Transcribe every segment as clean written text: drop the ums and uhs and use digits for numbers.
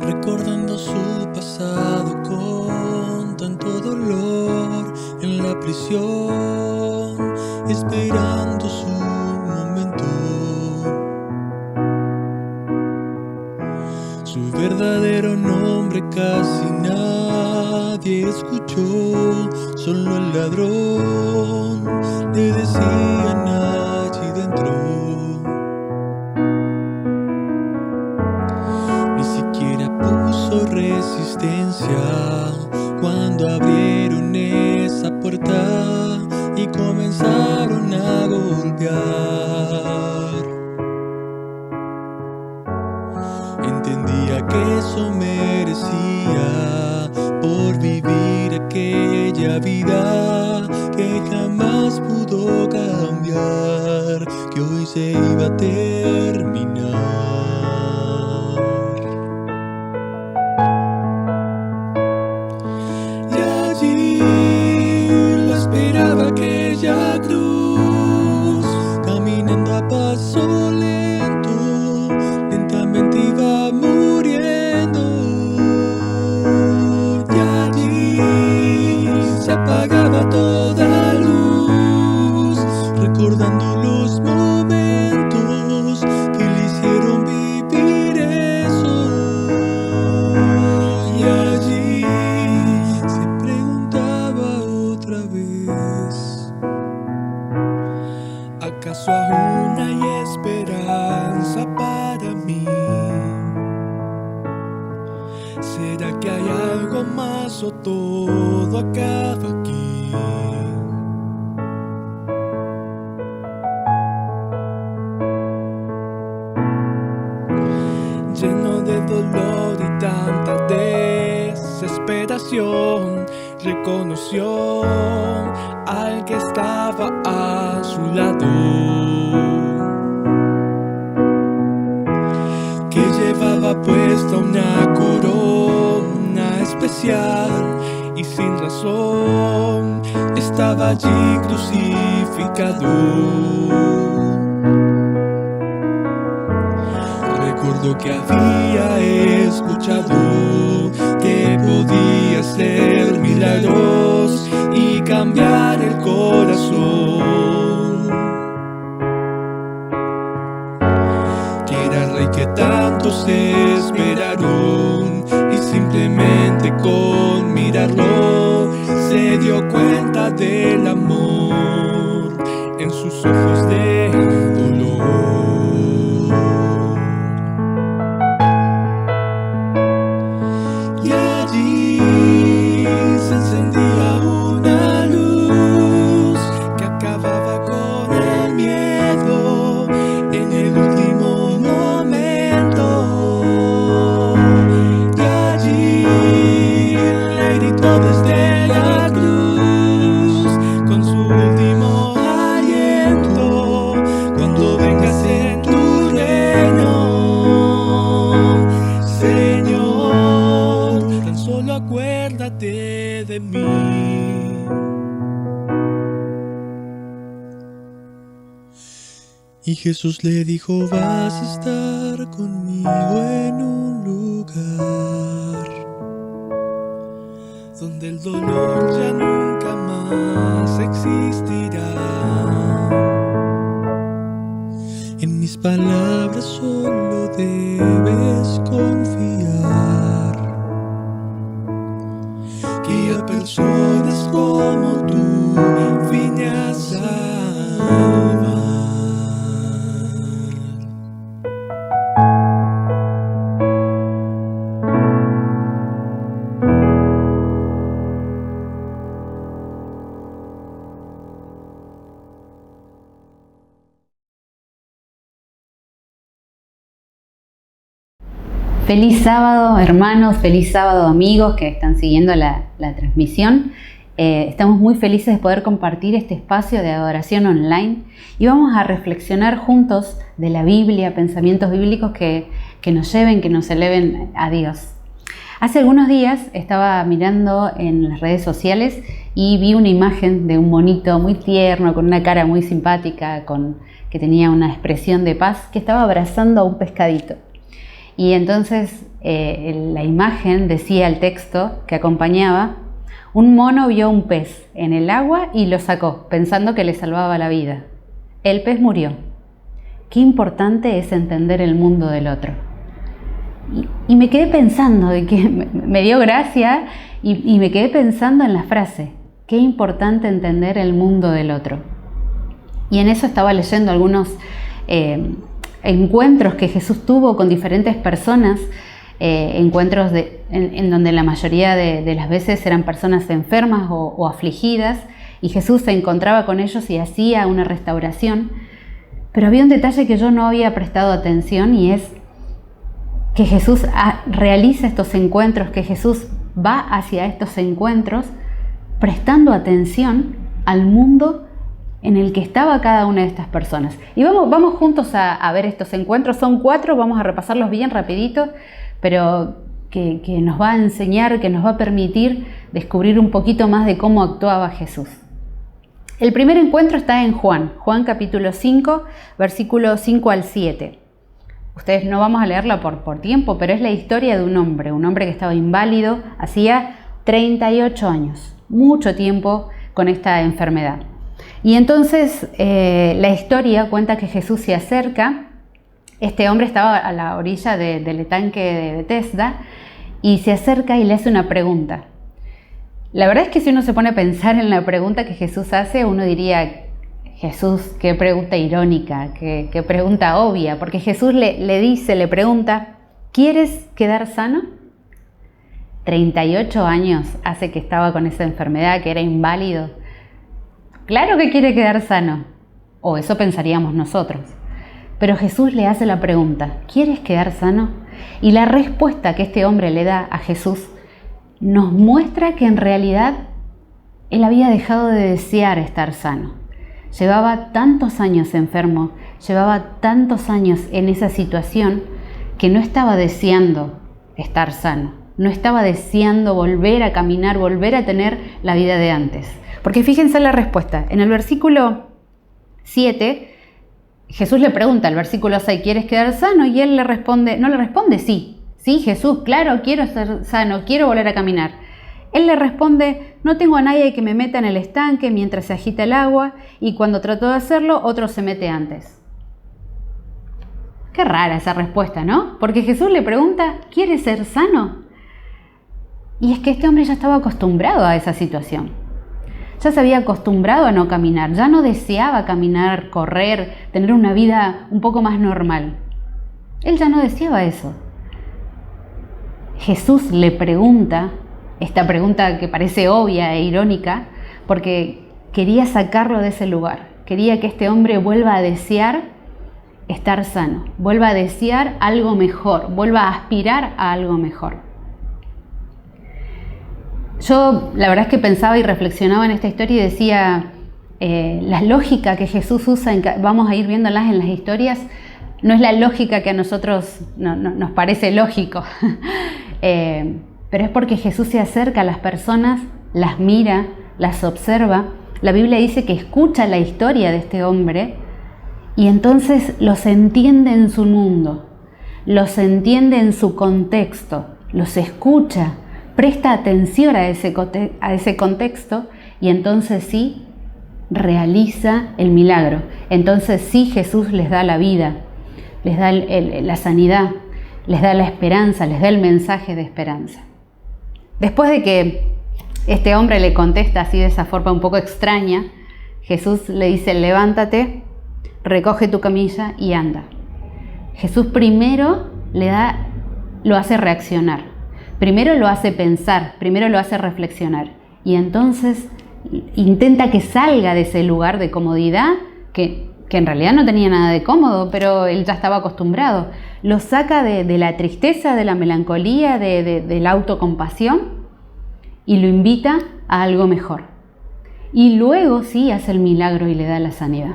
Recordando su pasado con tanto dolor en la prisión, esperando su momento. Su verdadero nombre casi nadie escuchó, solo el ladrón le decían allí dentro. Resistencia cuando abrieron esa puerta y comenzaron a golpear. Entendía que eso merecía por vivir aquella vida que jamás pudo cambiar, que hoy se iba a terminar. Aquella cruz, caminando a paso lento, lentamente iba muriendo. Y allí se apagaba toda luz, recordando los momentos que le hicieron vivir eso. Y allí se preguntaba otra vez: ¿acaso aún hay esperanza para mí? ¿Será que hay algo más o todo acaba aquí? Lleno de dolor y tanta desesperación, reconoció al que estaba a su lado, que llevaba puesta una corona especial y sin razón estaba allí crucificado. Recordó que había escuchado que podía hacer milagros y cambiar el corazón, que era el rey que tantos esperaron, y simplemente con mirarlo se dio cuenta del amor en sus ojos de dolor. Y allí se encendía una luz que acababa con el miedo en el último momento. Y allí le gritó desde la cruz con su último aliento: cuando vengas en tu reino, Señor, tan solo acuérdate de mí. Y Jesús le dijo: vas a estar conmigo en un lugar donde el dolor ya nunca más existirá. En mis palabras solo debes confiar, que a personas como tú vine a salvar. Feliz sábado, hermanos, feliz sábado, amigos que están siguiendo la transmisión. Estamos muy felices de poder compartir este espacio de adoración online y vamos a reflexionar juntos de la Biblia, pensamientos bíblicos que nos lleven, que nos eleven a Dios. Hace algunos días estaba mirando en las redes sociales y vi una imagen de un monito muy tierno, con una cara muy simpática, que tenía una expresión de paz, que estaba abrazando a un pescadito. Y entonces la imagen decía, el texto que acompañaba: un mono vio un pez en el agua y lo sacó, pensando que le salvaba la vida. El pez murió. Qué importante es entender el mundo del otro. Y me quedé pensando, de que me dio gracia, y me quedé pensando en la frase: qué importante entender el mundo del otro. Y en eso estaba leyendo algunos encuentros que Jesús tuvo con diferentes personas, encuentros en donde la mayoría de las veces eran personas enfermas o afligidas, y Jesús se encontraba con ellos y hacía una restauración. Pero había un detalle que yo no había prestado atención, y es que Jesús realiza estos encuentros, que Jesús va hacia estos encuentros prestando atención al mundo en el que estaba cada una de estas personas. Y vamos juntos a ver estos encuentros. Son 4, vamos a repasarlos bien rapidito, pero que nos va a enseñar, que nos va a permitir descubrir un poquito más de cómo actuaba Jesús. El primer encuentro está en Juan capítulo 5, versículos 5 al 7. Ustedes no vamos a leerla por tiempo, pero es la historia de un hombre que estaba inválido hacía 38 años, mucho tiempo con esta enfermedad. Y entonces la historia cuenta que Jesús se acerca. Este hombre estaba a la orilla del estanque de Betesda y se acerca y le hace una pregunta. La verdad es que si uno se pone a pensar en la pregunta que Jesús hace, uno diría: Jesús, qué pregunta irónica, qué pregunta obvia, porque Jesús le pregunta: ¿quieres quedar sano? 38 años hace que estaba con esa enfermedad, que era inválido. Claro que quiere quedar sano, o eso pensaríamos nosotros. Pero Jesús le hace la pregunta: ¿quieres quedar sano? Y la respuesta que este hombre le da a Jesús nos muestra que en realidad él había dejado de desear estar sano. Llevaba tantos años enfermo, llevaba tantos años en esa situación, que no estaba deseando estar sano, no estaba deseando volver a caminar, volver a tener la vida de antes. Porque fíjense la respuesta. En el versículo 7, Jesús le pregunta al versículo 6, ¿quieres quedar sano? Y él no le responde sí. Sí, Jesús, claro, quiero estar sano, quiero volver a caminar. Él le responde: no tengo a nadie que me meta en el estanque mientras se agita el agua, y cuando trato de hacerlo, otro se mete antes. Qué rara esa respuesta, ¿no? Porque Jesús le pregunta: ¿quieres ser sano? Y es que este hombre ya estaba acostumbrado a esa situación. Ya se había acostumbrado a no caminar, ya no deseaba caminar, correr, tener una vida un poco más normal. Él ya no deseaba eso. Jesús le pregunta, esta pregunta que parece obvia e irónica, porque quería sacarlo de ese lugar. Quería que este hombre vuelva a desear estar sano, vuelva a desear algo mejor, vuelva a aspirar a algo mejor. Yo la verdad es que pensaba y reflexionaba en esta historia y decía, la lógica que Jesús usa, vamos a ir viéndolas en las historias, no es la lógica que a nosotros nos parece lógico, pero es porque Jesús se acerca a las personas, las mira, las observa. La Biblia dice que escucha la historia de este hombre y entonces los entiende en su mundo, los entiende en su contexto, los escucha, presta atención a ese contexto, y entonces sí realiza el milagro. Entonces sí Jesús les da la vida, les da la sanidad, les da la esperanza, les da el mensaje de esperanza. Después de que este hombre le contesta así de esa forma un poco extraña, Jesús le dice: levántate, recoge tu camilla y anda. Jesús primero lo hace reaccionar. Primero lo hace pensar, primero lo hace reflexionar, y entonces intenta que salga de ese lugar de comodidad que que en realidad no tenía nada de cómodo, pero él ya estaba acostumbrado. Lo saca de la tristeza, de la melancolía, de la autocompasión y lo invita a algo mejor. Y luego sí hace el milagro y le da la sanidad.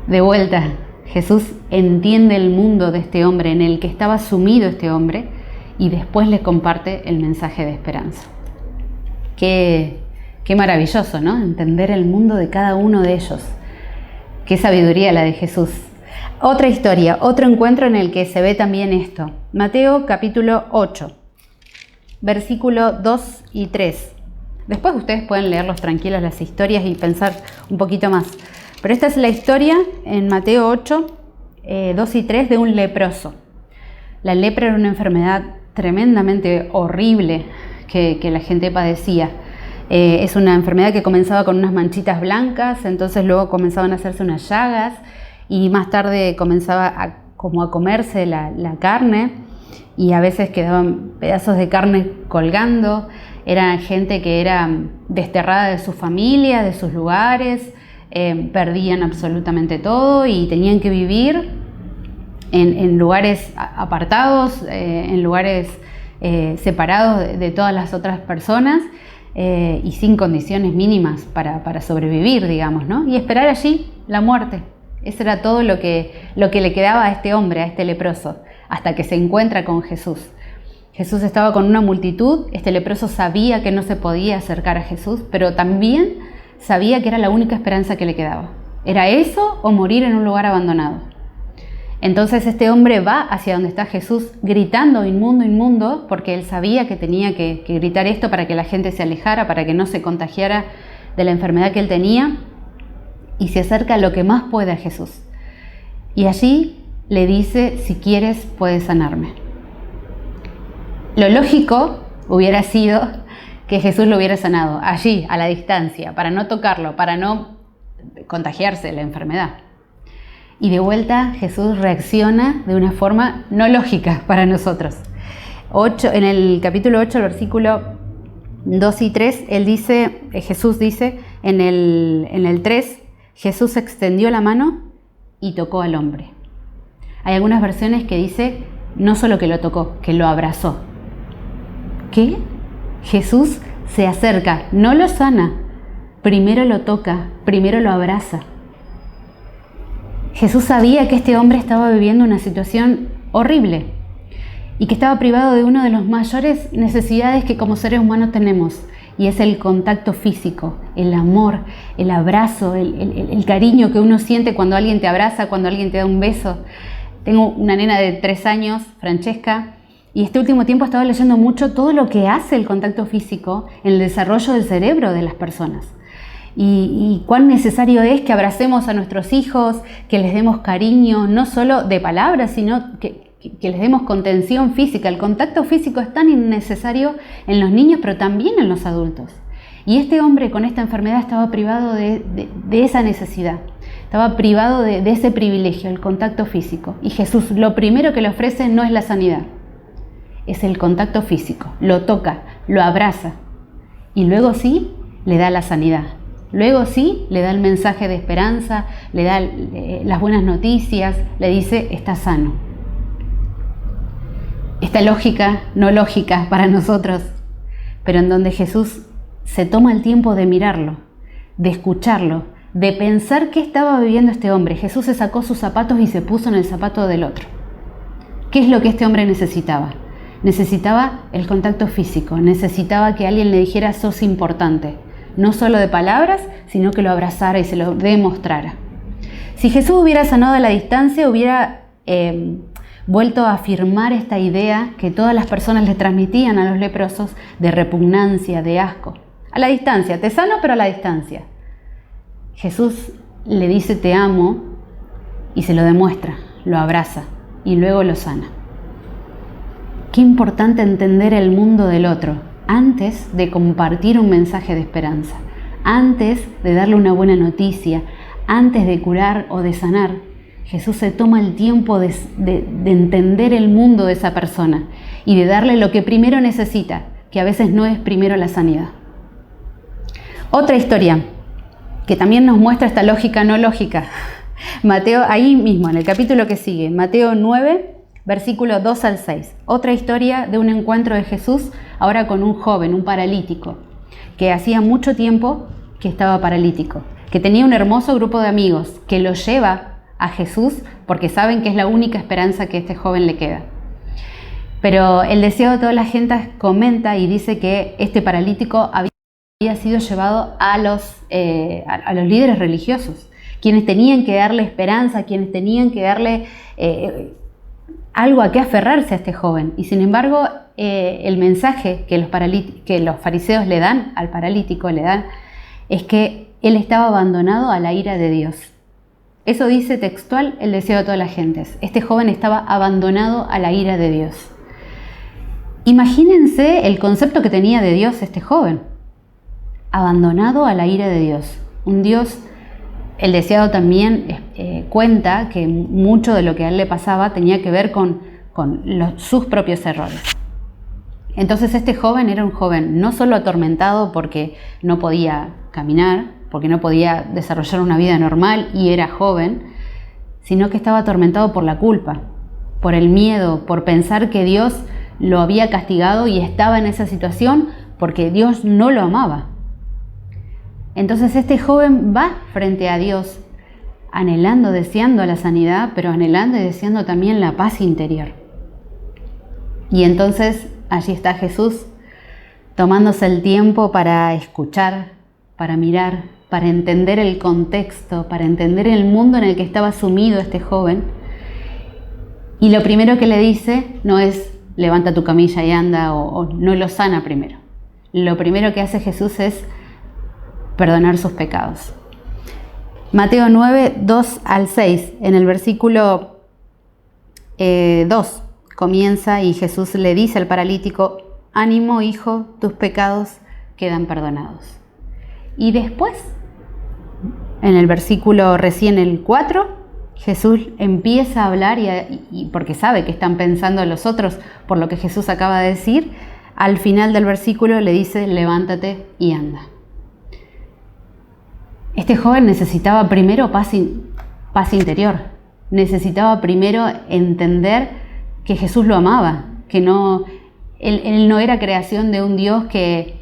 De vuelta, Jesús entiende el mundo de este hombre en el que estaba sumido este hombre y después le comparte el mensaje de esperanza. Qué maravilloso, ¿no? Entender el mundo de cada uno de ellos. Qué sabiduría la de Jesús. Otra historia, otro encuentro en el que se ve también esto. Mateo capítulo 8, versículo 2 y 3. Después ustedes pueden leerlos tranquilos las historias y pensar un poquito más. Pero esta es la historia en Mateo 8, 2 y 3 de un leproso. La lepra era una enfermedad tremendamente horrible que la gente padecía. Es una enfermedad que comenzaba con unas manchitas blancas, entonces luego comenzaban a hacerse unas llagas y más tarde comenzaba a comerse la carne y a veces quedaban pedazos de carne colgando. Era gente que era desterrada de su familia, de sus lugares, perdían absolutamente todo y tenían que vivir en lugares apartados, en lugares separados de todas las otras personas. Y sin condiciones mínimas para sobrevivir, digamos, ¿no? Y esperar allí la muerte. Eso era todo lo que le quedaba a este hombre, a este leproso, hasta que se encuentra con Jesús. Jesús estaba con una multitud, este leproso sabía que no se podía acercar a Jesús, pero también sabía que era la única esperanza que le quedaba. Era eso o morir en un lugar abandonado. Entonces este hombre va hacia donde está Jesús gritando inmundo, inmundo, porque él sabía que tenía que gritar esto para que la gente se alejara, para que no se contagiara de la enfermedad que él tenía, y se acerca lo que más puede a Jesús. Y allí le dice, si quieres puedes sanarme. Lo lógico hubiera sido que Jesús lo hubiera sanado allí, a la distancia, para no tocarlo, para no contagiarse la enfermedad. Y de vuelta Jesús reacciona de una forma no lógica para nosotros. En el capítulo 8, el versículo 2 y 3, Jesús dice, en el 3, Jesús extendió la mano y tocó al hombre. Hay algunas versiones que dice, no solo que lo tocó, que lo abrazó. ¿Qué? Jesús se acerca, no lo sana, primero lo toca, primero lo abraza. Jesús sabía que este hombre estaba viviendo una situación horrible y que estaba privado de una de las mayores necesidades que como seres humanos tenemos, y es el contacto físico, el amor, el abrazo, el cariño que uno siente cuando alguien te abraza, cuando alguien te da un beso. Tengo una nena de 3 años, Francesca, y este último tiempo he estado leyendo mucho todo lo que hace el contacto físico en el desarrollo del cerebro de las personas. Y cuán necesario es que abracemos a nuestros hijos, que les demos cariño, no solo de palabras, sino que les demos contención física. El contacto físico es tan necesario en los niños, pero también en los adultos. Y este hombre con esta enfermedad estaba privado de esa necesidad, estaba privado de ese privilegio, el contacto físico. Y Jesús lo primero que le ofrece no es la sanidad, es el contacto físico. Lo toca, lo abraza y luego sí le da la sanidad. Luego sí, le da el mensaje de esperanza, le da las buenas noticias, le dice, está sano. Esta lógica, no lógica para nosotros, pero en donde Jesús se toma el tiempo de mirarlo, de escucharlo, de pensar qué estaba viviendo este hombre. Jesús se sacó sus zapatos y se puso en el zapato del otro. ¿Qué es lo que este hombre necesitaba? Necesitaba el contacto físico, necesitaba que alguien le dijera, sos importante. No solo de palabras, sino que lo abrazara y se lo demostrara. Si Jesús hubiera sanado a la distancia, hubiera vuelto a afirmar esta idea que todas las personas le transmitían a los leprosos de repugnancia, de asco. A la distancia, te sano pero a la distancia. Jesús le dice te amo y se lo demuestra, lo abraza y luego lo sana. Qué importante entender el mundo del otro antes de compartir un mensaje de esperanza, antes de darle una buena noticia, antes de curar o de sanar. Jesús se toma el tiempo de entender el mundo de esa persona y de darle lo que primero necesita, que a veces no es primero la sanidad. Otra historia que también nos muestra esta lógica no lógica. Mateo, ahí mismo, en el capítulo que sigue, Mateo 9, versículo 2 al 6. Otra historia de un encuentro de Jesús, ahora con un joven, un paralítico, que hacía mucho tiempo que estaba paralítico, que tenía un hermoso grupo de amigos, que lo lleva a Jesús porque saben que es la única esperanza que a este joven le queda. Pero el deseo de toda la gente comenta y dice que este paralítico había sido llevado a los líderes religiosos, quienes tenían que darle esperanza, quienes tenían que darle algo a qué aferrarse a este joven. Y sin embargo, el mensaje que los fariseos le dan al paralítico, es que él estaba abandonado a la ira de Dios. Eso dice textual el deseo de todas las gentes. Este joven estaba abandonado a la ira de Dios. Imagínense el concepto que tenía de Dios este joven. Abandonado a la ira de Dios. Un Dios, el deseado también cuenta que mucho de lo que a él le pasaba tenía que ver con sus propios errores. Entonces este joven era un joven no solo atormentado porque no podía caminar, porque no podía desarrollar una vida normal y era joven, sino que estaba atormentado por la culpa, por el miedo, por pensar que Dios lo había castigado y estaba en esa situación porque Dios no lo amaba. Entonces este joven va frente a Dios, anhelando, deseando la sanidad, pero anhelando y deseando también la paz interior. Y entonces allí está Jesús, tomándose el tiempo para escuchar, para mirar, para entender el contexto, para entender el mundo en el que estaba sumido este joven. Y lo primero que le dice no es levanta tu camilla y anda, o no lo sana primero. Lo primero que hace Jesús es perdonar sus pecados. Mateo 9, 2 al 6, en el versículo 2 comienza y Jesús le dice al paralítico: ánimo, hijo, tus pecados quedan perdonados. Y después, en el versículo recién el 4, Jesús empieza a hablar y porque sabe que están pensando los otros por lo que Jesús acaba de decir, al final del versículo le dice: levántate y anda. Este joven necesitaba primero paz interior, necesitaba primero entender que Jesús lo amaba, que él no era creación de un Dios que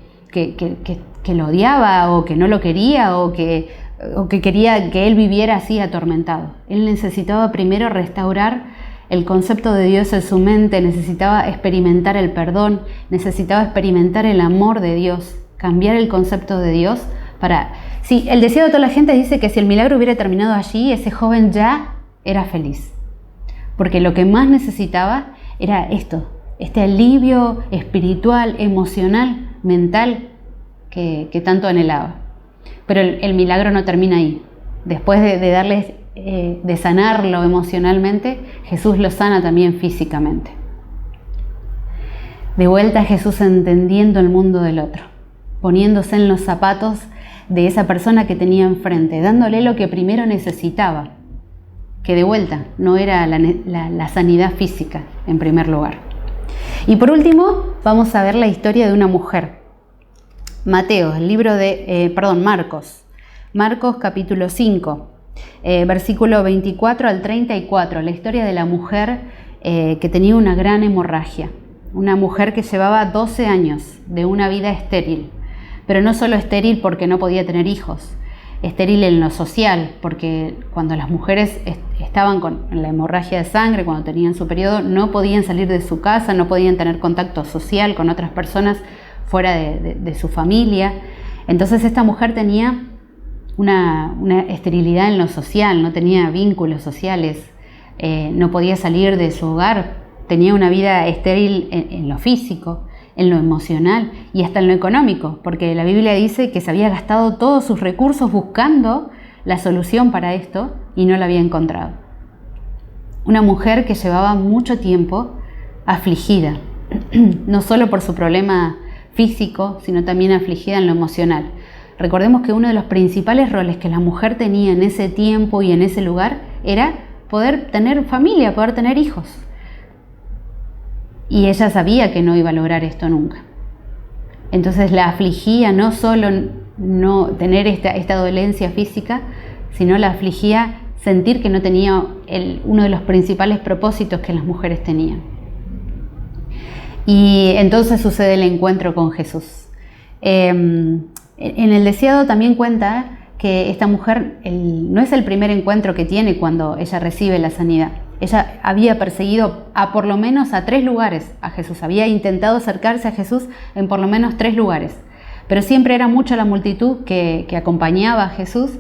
lo odiaba o que no lo quería o que quería que él viviera así atormentado. Él necesitaba primero restaurar el concepto de Dios en su mente, necesitaba experimentar el perdón, necesitaba experimentar el amor de Dios, cambiar el concepto de Dios para... Sí, el deseo de toda la gente dice que si el milagro hubiera terminado allí, ese joven ya era feliz. Porque lo que más necesitaba era esto, este alivio espiritual, emocional, mental que tanto anhelaba. Pero el milagro no termina ahí. Después de sanarlo emocionalmente, Jesús lo sana también físicamente. De vuelta Jesús entendiendo el mundo del otro, poniéndose en los zapatos de esa persona que tenía enfrente, dándole lo que primero necesitaba, que de vuelta no era la sanidad física en primer lugar. Y por último, vamos a ver la historia de una mujer. Mateo, el libro de, Marcos capítulo 5, versículo 24 al 34, la historia de la mujer que tenía una gran hemorragia, una mujer que llevaba 12 años de una vida estéril, pero no solo estéril porque no podía tener hijos, estéril en lo social, porque cuando las mujeres estaban con la hemorragia de sangre, cuando tenían su periodo, no podían salir de su casa, no podían tener contacto social con otras personas fuera de su familia. Entonces esta mujer tenía una esterilidad en lo social, no tenía vínculos sociales, no podía salir de su hogar, tenía una vida estéril en lo físico, en lo emocional y hasta en lo económico, porque la Biblia dice que se había gastado todos sus recursos buscando la solución para esto y no la había encontrado. Una mujer que llevaba mucho tiempo afligida, no solo por su problema físico, sino también afligida en lo emocional. Recordemos que uno de los principales roles que la mujer tenía en ese tiempo y en ese lugar era poder tener familia, poder tener hijos. Y ella sabía que no iba a lograr esto nunca. Entonces la afligía no solo no tener esta dolencia física, sino la afligía sentir que no tenía uno de los principales propósitos que las mujeres tenían. Y entonces sucede el encuentro con Jesús. En el deseado también cuenta que esta mujer no es el primer encuentro que tiene cuando ella recibe la sanidad. Ella había perseguido por lo menos a 3 lugares a Jesús, había intentado acercarse a Jesús en por lo menos 3 lugares, pero siempre era mucha la multitud que acompañaba a Jesús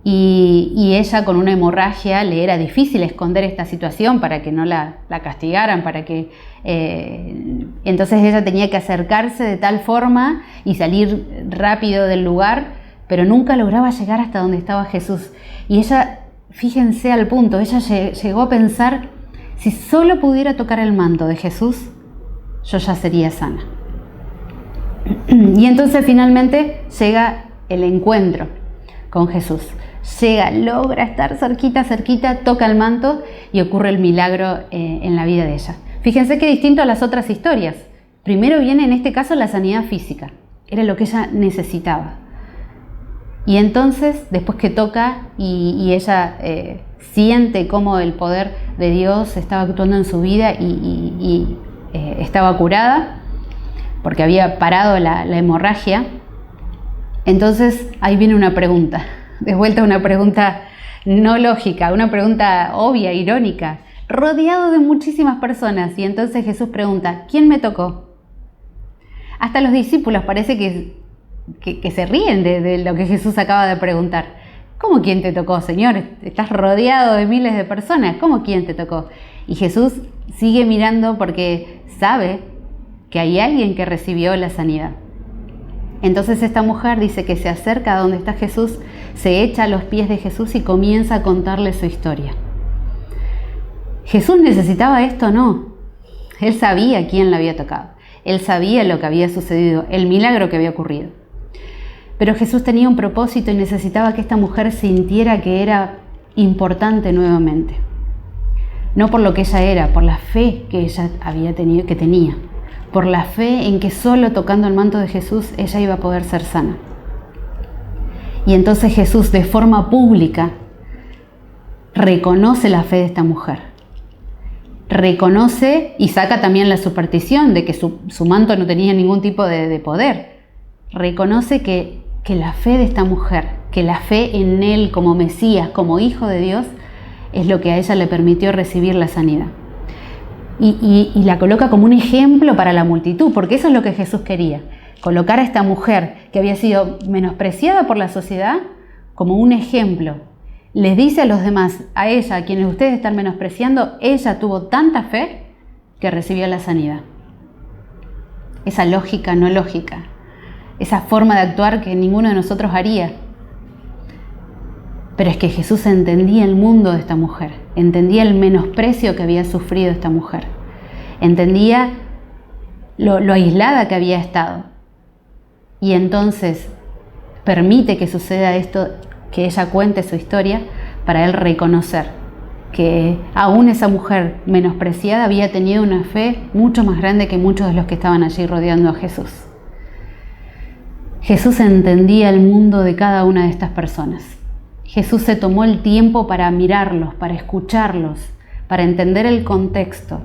y ella con una hemorragia le era difícil esconder esta situación para que no la castigaran, entonces ella tenía que acercarse de tal forma y salir rápido del lugar, pero nunca lograba llegar hasta donde estaba Jesús. Y ella, fíjense al punto, ella llegó a pensar, si solo pudiera tocar el manto de Jesús, yo ya sería sana. Y entonces finalmente llega el encuentro con Jesús. Logra estar cerquita, toca el manto y ocurre el milagro en la vida de ella. Fíjense qué distinto a las otras historias. Primero viene en este caso la sanidad física, era lo que ella necesitaba. Y entonces, después que toca y ella siente cómo el poder de Dios estaba actuando en su vida y estaba curada, porque había parado la hemorragia, entonces ahí viene una pregunta. De vuelta una pregunta no lógica, una pregunta obvia, irónica, rodeado de muchísimas personas. Y entonces Jesús pregunta, ¿quién me tocó? Hasta los discípulos parece que se ríen de lo que Jesús acaba de preguntar. ¿Cómo quién te tocó, Señor? Estás rodeado de miles de personas. ¿Cómo quién te tocó? Y Jesús sigue mirando porque sabe que hay alguien que recibió la sanidad. Entonces esta mujer dice que se acerca a donde está Jesús, se echa a los pies de Jesús y comienza a contarle su historia. ¿Jesús necesitaba esto? No. Él sabía quién la había tocado. Él sabía lo que había sucedido, el milagro que había ocurrido. Pero Jesús tenía un propósito y necesitaba que esta mujer sintiera que era importante nuevamente. No por lo que ella era, por la fe que ella tenía. Por la fe en que solo tocando el manto de Jesús ella iba a poder ser sana. Y entonces Jesús de forma pública reconoce la fe de esta mujer. Reconoce y saca también la superstición de que su manto no tenía ningún tipo de poder. Reconoce que la fe de esta mujer, que la fe en Él como Mesías, como Hijo de Dios, es lo que a ella le permitió recibir la sanidad. Y la coloca como un ejemplo para la multitud, porque eso es lo que Jesús quería, colocar a esta mujer que había sido menospreciada por la sociedad como un ejemplo. Les dice a los demás, a ella, a quienes ustedes están menospreciando, ella tuvo tanta fe que recibió la sanidad. Esa lógica no lógica, esa forma de actuar que ninguno de nosotros haría. Pero es que Jesús entendía el mundo de esta mujer, entendía el menosprecio que había sufrido esta mujer, entendía lo aislada que había estado. Y entonces permite que suceda esto, que ella cuente su historia, para él reconocer que aún esa mujer menospreciada había tenido una fe mucho más grande que muchos de los que estaban allí rodeando a Jesús. Jesús entendía el mundo de cada una de estas personas. Jesús se tomó el tiempo para mirarlos, para escucharlos, para entender el contexto.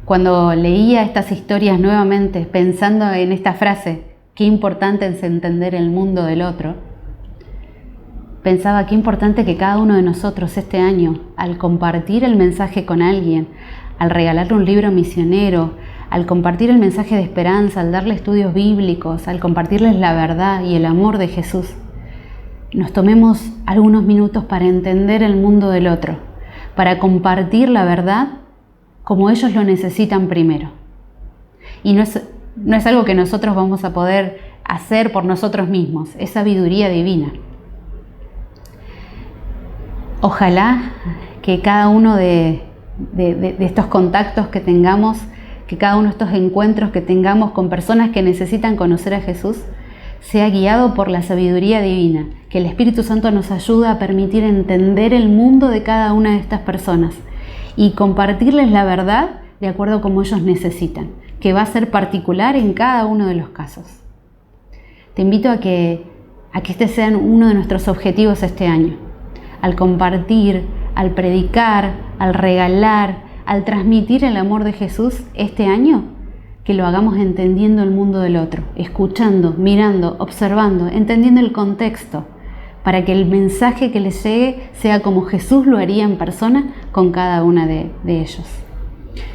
Cuando leía estas historias nuevamente, pensando en esta frase, qué importante es entender el mundo del otro, pensaba qué importante que cada uno de nosotros este año, al compartir el mensaje con alguien, al regalarle un libro misionero, al compartir el mensaje de esperanza, al darle estudios bíblicos, al compartirles la verdad y el amor de Jesús, nos tomemos algunos minutos para entender el mundo del otro, para compartir la verdad como ellos lo necesitan primero. Y no es algo que nosotros vamos a poder hacer por nosotros mismos, es sabiduría divina. Ojalá que cada uno de estos contactos que tengamos, que cada uno de estos encuentros que tengamos con personas que necesitan conocer a Jesús, sea guiado por la sabiduría divina, que el Espíritu Santo nos ayude a permitir entender el mundo de cada una de estas personas y compartirles la verdad de acuerdo a como ellos necesitan, que va a ser particular en cada uno de los casos. Te invito a que este sea uno de nuestros objetivos este año. Al compartir, al predicar, al regalar, al transmitir el amor de Jesús este año, que lo hagamos entendiendo el mundo del otro, escuchando, mirando, observando, entendiendo el contexto, para que el mensaje que les llegue sea como Jesús lo haría en persona con cada una de ellos.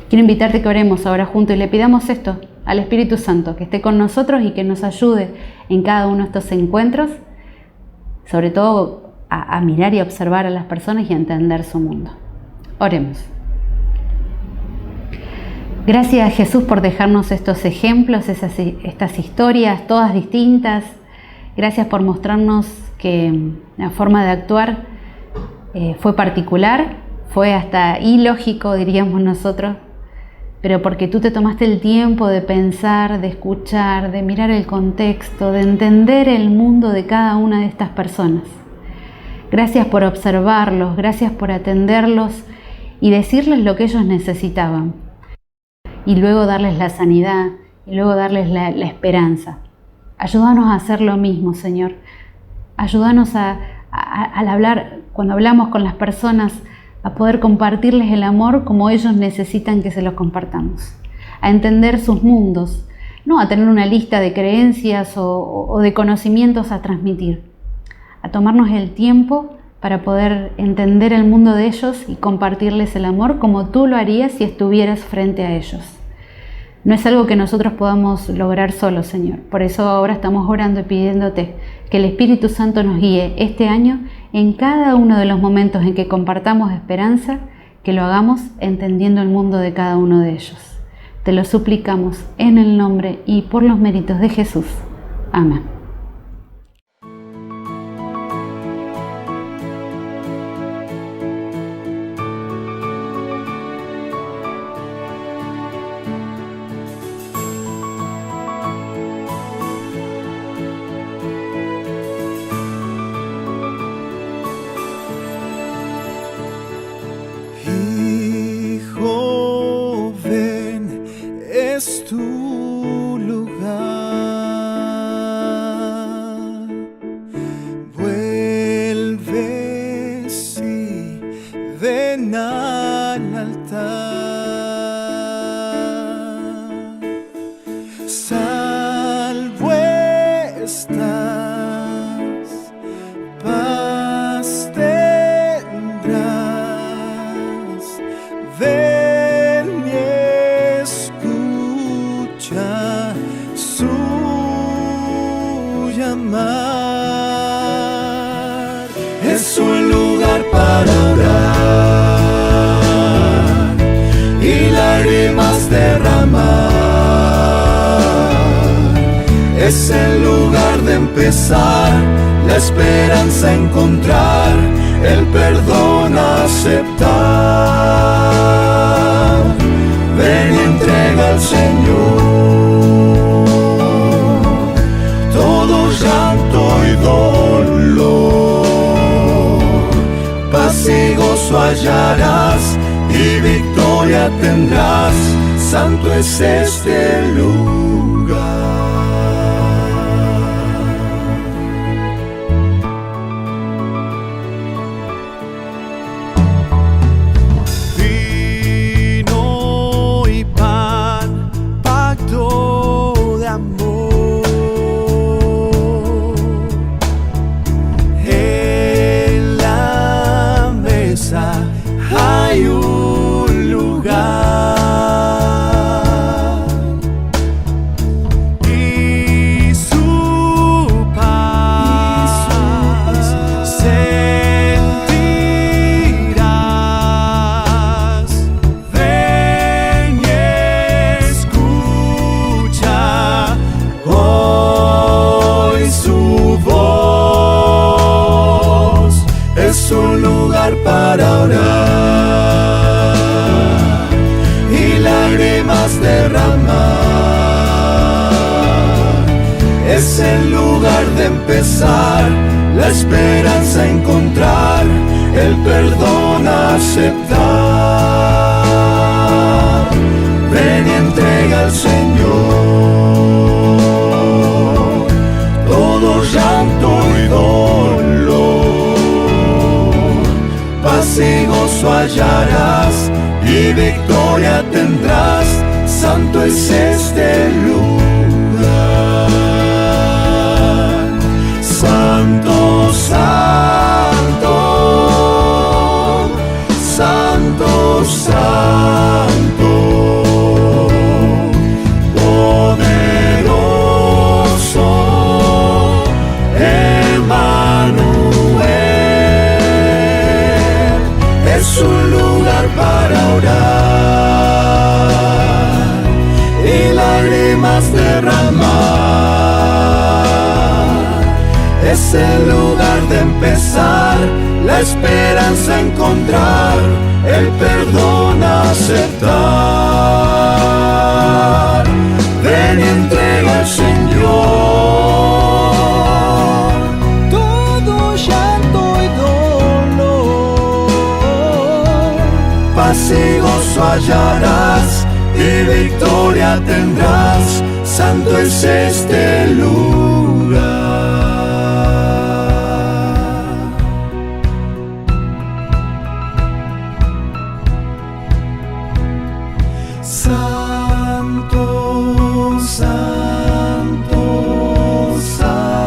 Quiero invitarte a que oremos ahora juntos y le pidamos esto al Espíritu Santo, que esté con nosotros y que nos ayude en cada uno de estos encuentros, sobre todo a mirar y observar a las personas y a entender su mundo. Oremos. Gracias, Jesús, por dejarnos estos ejemplos, estas historias, todas distintas. Gracias por mostrarnos que la forma de actuar fue particular, fue hasta ilógico, diríamos nosotros, pero porque tú te tomaste el tiempo de pensar, de escuchar, de mirar el contexto, de entender el mundo de cada una de estas personas. Gracias por observarlos, gracias por atenderlos y decirles lo que ellos necesitaban. Y luego darles la sanidad, y luego darles la esperanza. Ayúdanos a hacer lo mismo, Señor. Ayúdanos al hablar, cuando hablamos con las personas, a poder compartirles el amor como ellos necesitan que se los compartamos. A entender sus mundos, no a tener una lista de creencias o de conocimientos a transmitir. A tomarnos el tiempo para poder entender el mundo de ellos y compartirles el amor como tú lo harías si estuvieras frente a ellos. No es algo que nosotros podamos lograr solos, Señor. Por eso ahora estamos orando y pidiéndote que el Espíritu Santo nos guíe este año en cada uno de los momentos en que compartamos esperanza, que lo hagamos entendiendo el mundo de cada uno de ellos. Te lo suplicamos en el nombre y por los méritos de Jesús. Amén. Es tu lugar, vuelve, sí, ven al altar, salvo estás, paz tendrás, ven y escucha su llamar. Es un lugar para orar y lágrimas derramar. Es el lugar de empezar, la esperanza encontrar, el perdón aceptar. Ven y entrega al Señor todo llanto y dolor. Paz y gozo hallarás y victoria tendrás. Santo es este lugar. Hay un lugar y su paz sentirás. Ven y escucha hoy su voz. Es un lugar para orar y lágrimas derramar. Es el lugar de empezar, la esperanza encontrar, el perdón aceptar. Ven y entrega al Señor hallarás y victoria tendrás. Santo es este lugar. Santo, santo, santo, santo, poderoso Emmanuel. Es un lugar para orar y lágrimas derramar. Es el lugar de empezar, la esperanza encontrar, el perdón aceptar. Ven y entrega al Señor todo llanto y dolor. Paz y gozo hallarás y victoria tendrás. Santo es este lugar. Santo, santo, santo.